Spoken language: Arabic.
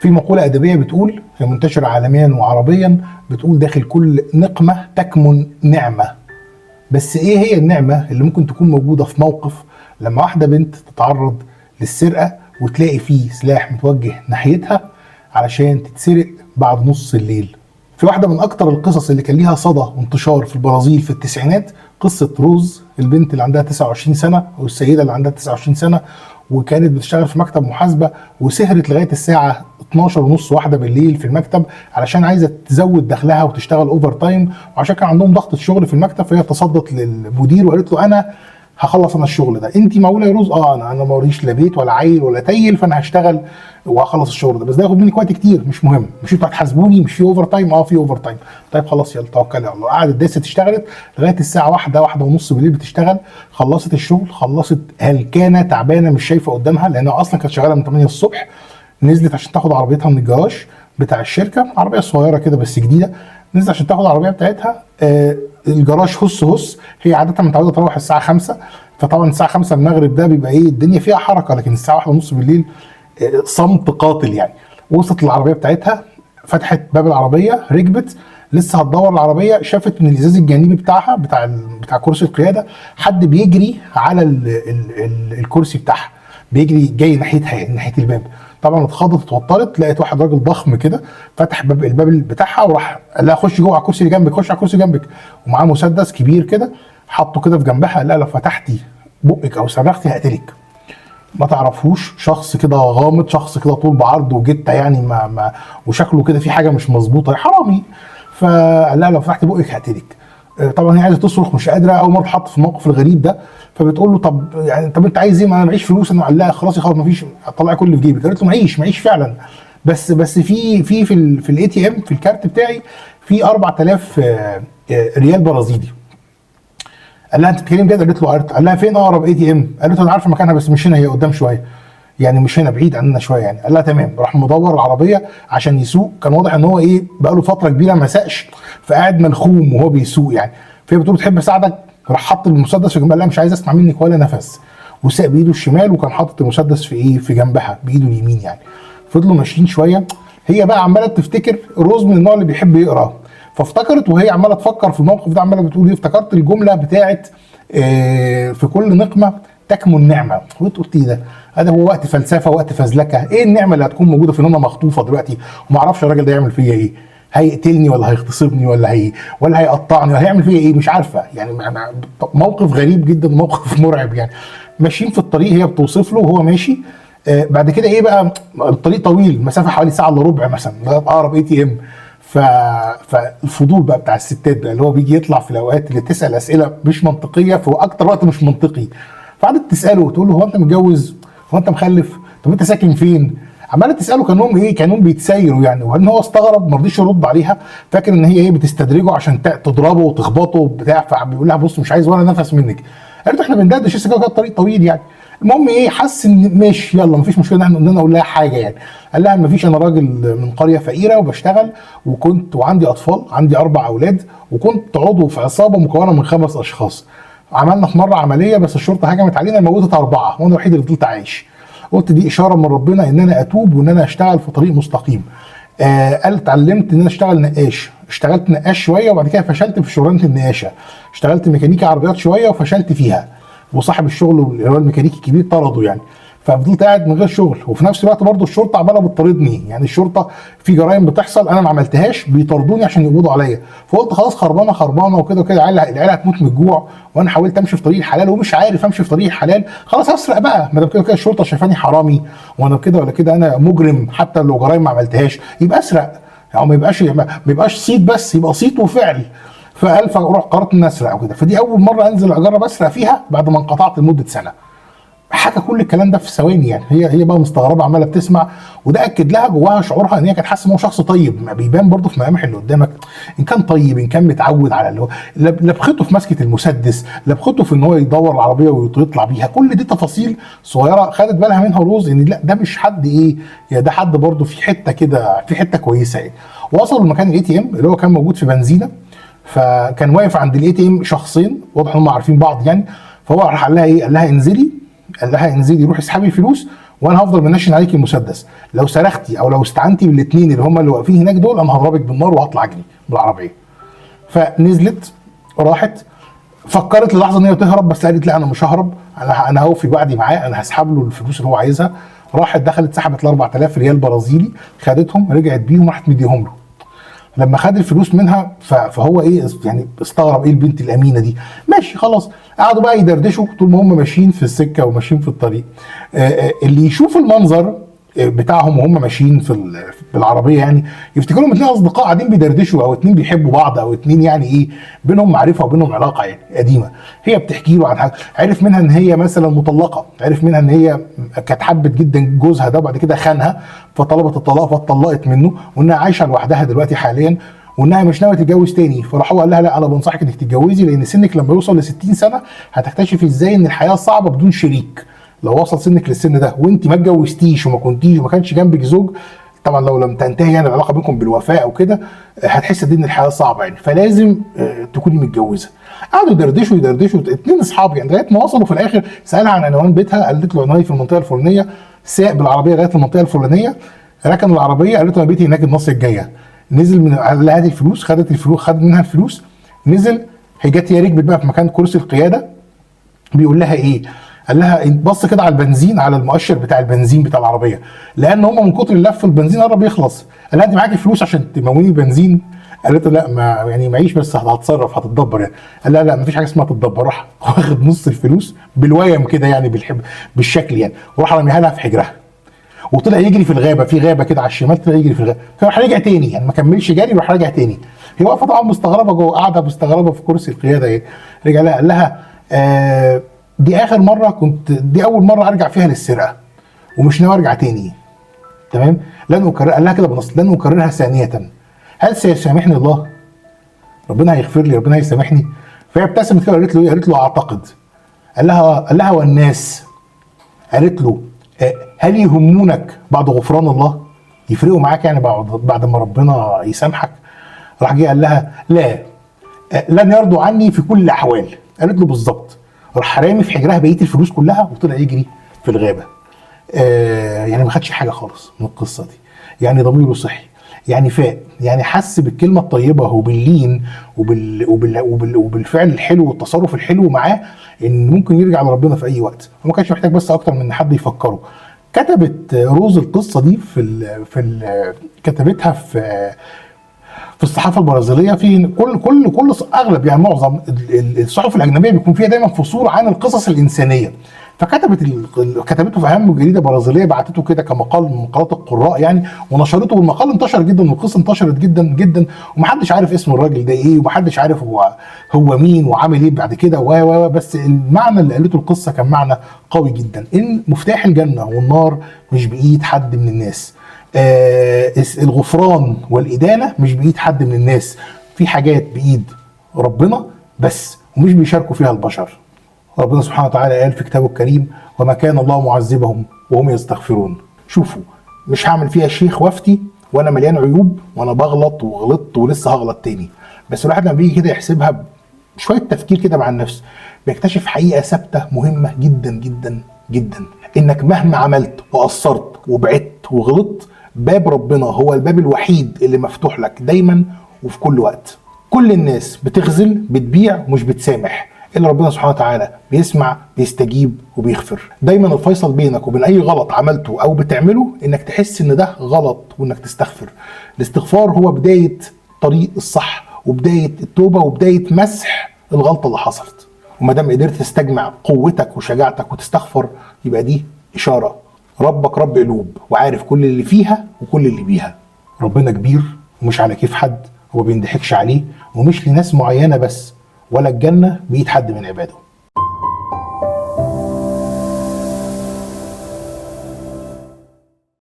في مقولة أدبية بتقول، هي منتشرة عالميا وعربيا، بتقول داخل كل نقمة تكمن نعمة. بس ايه هي النعمة اللي ممكن تكون موجودة في موقف لما واحدة بنت تتعرض للسرقة وتلاقي فيه سلاح متوجه ناحيتها علشان تتسرق بعد نص الليل؟ في واحدة من أكتر القصص اللي كان ليها صدى وانتشار في البرازيل في التسعينات، قصة روز، البنت اللي عندها 29 سنة أو السيدة اللي عندها 29 سنة، وكانت بتشتغل في مكتب محاسبة وسهرت لغاية الساعة 12 ونص واحدة بالليل في المكتب علشان عايزة تزود دخلها وتشتغل اوفر تايم، وعشان كان عندهم ضغط الشغل في المكتب، فهي تصدت للمدير وقالت له أنا هخلص انا الشغل ده، انت معقوله يا روز؟ انا موريش لا بيت ولا عيل ولا تيل، فانا هشتغل وهخلص الشغل ده، بس ده ياخد مني وقت كتير، مش مهم، مش انتوا هتحاسبوني؟ مش في اوفر تايم؟ في اوفر تايم. طيب خلاص يلا توكلي على الله. قعدت دست اشتغلت لغايه الساعه 1 ونص بالليل بتشتغل، خلصت الشغل، خلصت هلكانه تعبانه مش شايفه قدامها لانها اصلا كانت شغاله من 8 الصبح. نزلت عشان تاخد عربيتها من الجراج بتاع الشركه، عربيه صغيره كده بس جديده، نزلت عشان تاخد العربيه بتاعتها. الجراج هس، هي عاده متعوده تروح الساعه 5، فطبعا الساعه 5 المغرب ده بيبقى ايه الدنيا فيها حركه، لكن الساعه 1:30 بالليل صمت قاتل يعني. وصلت للعربيه بتاعتها، فتحت باب العربيه، ركبت، لسه هتدور العربيه، شافت من الازاز الجانبي بتاعها بتاع كرسي القياده حد بيجري على الكرسي بتاعها، بيجري جاي ناحيتها يعني ناحيه الباب. طبعا اتخضت اتوترت، لقيت واحد راجل ضخم كده فتح الباب بتاعها وراح قال لها خش جوه على الكرسي اللي جنبك، خش على الكرسي جنبك، ومعاه مسدس كبير كده حطه كده في جنبها، قال لها لو فتحتي بقك او صرختي هقتلك. ما تعرفوش، شخص كده غامض، شخص كده طول بعرض وجته يعني ما وشكله كده في حاجه مش مظبوطه، حرامي. فقال لها لو فتحتي بقك هقتلك. طبعا هي عايزه تصرخ مش قادره، اول مره تحط في الموقف الغريب ده، فبتقول له طب انت عايز ايه؟ ما انا معيش فلوس. انا قال لها خلاص ما فيش، طلعي كل اللي في جيبك. قالت له معيش فعلا، بس في الاي تي ام في الكارت بتاعي في 4000 ريال برازيلي. قال لها انت بتتكلم جد؟ قالت له عرفت. قال لها فين اقرب اي تي ام؟ قالت له انا عارفه مكانها بس مش هنا، هي قدام شويه، يعني مش هنا، بعيد عننا شويه يعني. قال لها تمام. راح مدور العربيه عشان يسوق، كان واضح ان هو ايه بقى له فتره كبيره ما ساقش، فقاعد منخوم وهو بيسوق يعني. فهي بتقول تحب اساعدك؟ راح حط المسدس في جنبها، قال لها مش عايز اسمع منك ولا نفس، وساق بايده الشمال وكان حاطط المسدس في جنبها بايده اليمين يعني. فضلوا ماشيين شويه، هي بقى عماله تفتكر، روز من النوع اللي بيحب يقرا، فافتكرت وهي عماله تفكر في الموقف ده، عماله بتقول ايه، افتكرت الجمله بتاعت في كل نقمه تكمن نعمه. قلت ايه ده؟ هذا هو وقت فلسفه، وقت فزلكه. ايه النعمه اللي هتكون موجوده في ان انا مخطوفه دلوقتي وما اعرفش الراجل ده يعمل فيا ايه؟ هيقتلني ولا هيغتصبني ولا هيقطعني ولا هيعمل فيا ايه؟ مش عارفه يعني. موقف غريب جدا، موقف مرعب يعني. ماشيين في الطريق، هي بتوصف له وهو ماشي. بعد كده ايه بقى، الطريق طويل، مسافه حوالي ساعه الا ربع مثلا لغايه اقرب اي تي ام. فالفضول بقى بتاع الستات بقى اللي هو بيجي يطلع في الاوقات اللي تسال اسئله مش منطقيه في اكتر وقت مش منطقي. فقعدت تساله وتقول له هو انت متجوز؟ هو انت مخلف؟ طب انت ساكن فين؟ عماله تساله كانهم بيتسايروا يعني. وان هو استغرب ما رضيش يرد عليها، فاكر ان هي بتستدرجه عشان تضربه وتخبطه بتاع. فبيقول لها بص مش عايز ولا نفس منك. قالت له احنا بندردش لسه كده، الطريق طويل يعني. المهم حس ان ماشي يلا مفيش مشكله ان انا اقول لها حاجه يعني. قال لها مفيش، انا راجل من قريه فقيره وبشتغل وعندي اطفال، عندي 4 اولاد، وكنت عضو في عصابه مكونه من 5 اشخاص. عملنا في مره عمليه بس الشرطه هجمت علينا موتت 4 وانا الوحيد اللي فضلت عايش. قلت دي اشاره من ربنا ان انا اتوب وان انا اشتغل في طريق مستقيم. قال اتعلمت ان انا اشتغل نقاش، اشتغلت نقاش شويه وبعد كده فشلت في شغلانه النقاشه. اشتغلت ميكانيكي عربيات شويه وفشلت فيها، وصاحب الشغل اللي هو الميكانيكي الكبير طرده يعني. ففضلت قاعد من غير شغل، وفي نفس الوقت برضه الشرطه عماله بتطاردني يعني. الشرطه في جرائم بتحصل انا ما عملتهاش بيطاردوني عشان يقبضوا عليا. فقلت خلاص خربانه وكده العيله هتموت من الجوع، وانا حاولت امشي في طريق الحلال ومش عارف امشي في طريق الحلال. خلاص هسرق بقى، ما دام كده الشرطه شايفاني حرامي وانا كده ولا كده انا مجرم، حتى لو جرائم ما عملتهاش يبقى اسرق يعني. ما يبقاش صيت بس، يبقى صيت وفعل. فقال فروح قررت ان اسرق وكده. فدي اول مره انزل اجرب اسرق فيها بعد ما انقطعت لمده سنه. حكى كل الكلام ده في ثواني يعني. هي بقى مستغربه عماله بتسمع، وده اكد لها جواها شعورها ان هي كانت حاسه ان هو شخص طيب. ما بيبان برضه في ملامح اللي قدامك ان كان طيب، ان كان متعود على اللي هو لبخته في مسكه المسدس، لبخته في ان هو يدور العربيه ويطلع بيها. كل دي تفاصيل صغيره خدت بالها منها روز ان لا ده مش حد يا ده حد برضه في حته كده، في حته كويسه يعني. وصلوا لمكان الاي تي ام اللي هو كان موجود في بنزينه، فكان واقف عند الاي تي ام شخصين واضح ان هم عارفين بعض يعني. فهو راح قال لها انزلي، روحي اسحبي الفلوس وانا هفضل منشن عليك المسدس، لو صرختي او لو استعنتي بالاثنين اللي هم اللي واقفين هناك دول انا هضربك بالنار وهطلع اجري بالعربيه. فنزلت راحت، فكرت للحظه ان هي تهرب، بس قالت لا انا مش ههرب، انا هوفي وعدي معاه، انا هسحب له الفلوس اللي هو عايزها. راحت دخلت سحبت ال 4000 ريال برازيلي، خدتهم رجعت بيهم راحت مديهم له. لما خد الفلوس منها فهو ايه يعني استغرب، ايه البنت الامينه دي، ماشي خلاص. قعدوا بقى يدردشوا طول ما هم ماشيين في السكه وماشيين في الطريق. اللي يشوف المنظر بتاعهم وهم ماشيين بالعربيه يعني يفتكروا اتنين اصدقاء قاعدين بيدردشوا، او اتنين بيحبوا بعض، او اتنين يعني ايه بينهم معرفه وبينهم علاقه يعني قديمه. هي بتحكي له عن حاجه، عرف منها ان هي مثلا مطلقه، عرف منها ان هي كانت حبت جدا جوزها ده وبعد كده خانها فطلبت الطلاق فاتطلقت منه، وانها عايشه لوحدها دلوقتي حاليا، وانها مش ناويه تتجوز تاني. فراح هو قال لها لا انا بنصحك انك تتجوزي، لان سنك لما يوصل ل 60 سنه هتكتشفي ازاي ان الحياه صعبه بدون شريك. لو وصل سنك للسن ده وانت ما اتجوزتيش وما كنتيش وما كانش جنبك زوج، طبعا لو لم تنتهي يعني العلاقه بينكم بالوفاء او كده، هتحس ان الحياه صعبه يعني، فلازم تكوني متجوزه. قعدوا يدردشوا يدردشوا اتنين اصحاب يعني لغايه ما وصلوا في الاخر. سالها عن عنوان بيتها، قالت له عنواني في المنطقه الفلانيه. ساق بالعربيه لغايه المنطقه الفلانيه، ركن العربيه، قالت له انا بيتي هناك النص الجايه. نزل من قال لها هاتي الفلوس، خدت الفلوس، خد منها الفلوس، نزل. هي جت هي ركبت بقى في مكان كرسي القياده. بيقول لها ايه؟ قال لها بص كده على البنزين، على المؤشر بتاع البنزين بتاع العربيه، لان هم من كتر اللف البنزين قرب يخلص. قال لها انت معاكي فلوس عشان تموني بنزين؟ قالت له لا ما يعني معيش، بس هتصرف هتتدبر يعني. قال لها لا مفيش حاجه اسمها تتدبر. راح واخد نص الفلوس بالويم كده يعني بالشكل يعني، وراح رميها لها في حجرها وطلع يجري في الغابه، في غابه كده على الشمال، طلع يجري في الغابه. فراح رجع تاني يعني ما كملش جري، راح رجع تاني. هي واقفه طبعا مستغربه جوه، قاعده مستغربه في كرسي القياده يعني. رجع لها قال لها دي اخر مره دي اول مره ارجع فيها للسرقه ومش ناوي ارجع تاني، تمام؟ لن اكرر، قال لها كده بنص، لن اكررها ثانيه. هل سيسامحني الله؟ ربنا هيغفر لي، ربنا هيسامحني؟ فهي ابتسمت كده قالت له ايه؟ قالت له اعتقد. قال لها والناس؟ قالت له هل يهمونك بعد غفران الله؟ يفرقوا معاك يعني بعد ما ربنا يسامحك؟ راح جه قال لها لا، لن يرضوا عني في كل الاحوال. قالت له بالظبط. راح رامي في حجرها بقيه الفلوس كلها وطلع يجري في الغابه. يعني ما خدش حاجه خالص من القصه دي، يعني ضميره صحي، يعني فاق، يعني حس بالكلمه الطيبه وباللين وبالفعل الحلو والتصرف الحلو معاه ان ممكن يرجع لربنا في اي وقت، وما كانش محتاج بس اكتر من ان حد يفكره. كتبت روز القصه دي كتبتها في الصحافه البرازيليه. في كل اغلب يعني معظم الصحف الاجنبيه بيكون فيها دايما فصول عن القصص الانسانيه. كتبته في اهم جريده برازيليه، بعتته كده كمقال من مقالات القراء يعني، ونشرته. والمقال انتشر جدا والقصه انتشرت جدا جدا، ومحدش عارف اسم الراجل ده ايه، ومحدش عارف هو مين وعامل ايه بعد كده بس المعنى اللي قالته القصه كان معنى قوي جدا، ان مفتاح الجنه والنار مش بايد حد من الناس. الغفران والإدانة مش بإيد حد من الناس، في حاجات بإيد ربنا بس، ومش بيشاركوا فيها البشر. ربنا سبحانه وتعالى قال في كتابه الكريم وما كان الله معذبهم وهم يستغفرون. شوفوا، مش هعمل فيها شيخ وافتي وانا مليان عيوب وانا بغلط وغلطت ولسه هغلط تاني، بس الواحد لما بيجي كده يحسبها بشوية تفكير كده مع النفس بيكتشف حقيقة ثابتة مهمة جدا جدا جدا، انك مهما عملت وقصرت وبعدت وغلطت، باب ربنا هو الباب الوحيد اللي مفتوح لك دايما وفي كل وقت. كل الناس بتخذل بتبيع مش بتسامح، الا ربنا سبحانه وتعالى بيسمع بيستجيب وبيغفر. دايما الفيصل بينك وبين اي غلط عملته او بتعمله انك تحس ان ده غلط وانك تستغفر. الاستغفار هو بداية طريق الصح وبداية التوبة وبداية مسح الغلطة اللي حصلت. وما دام قدرت تستجمع قوتك وشجاعتك وتستغفر، يبقى دي اشارة ربك رب قلوب وعارف كل اللي فيها وكل اللي بيها. ربنا كبير ومش على كيف حد، هو بيندحكش عليه ومش لناس معينة بس، ولا الجنة بإيد حد من عباده.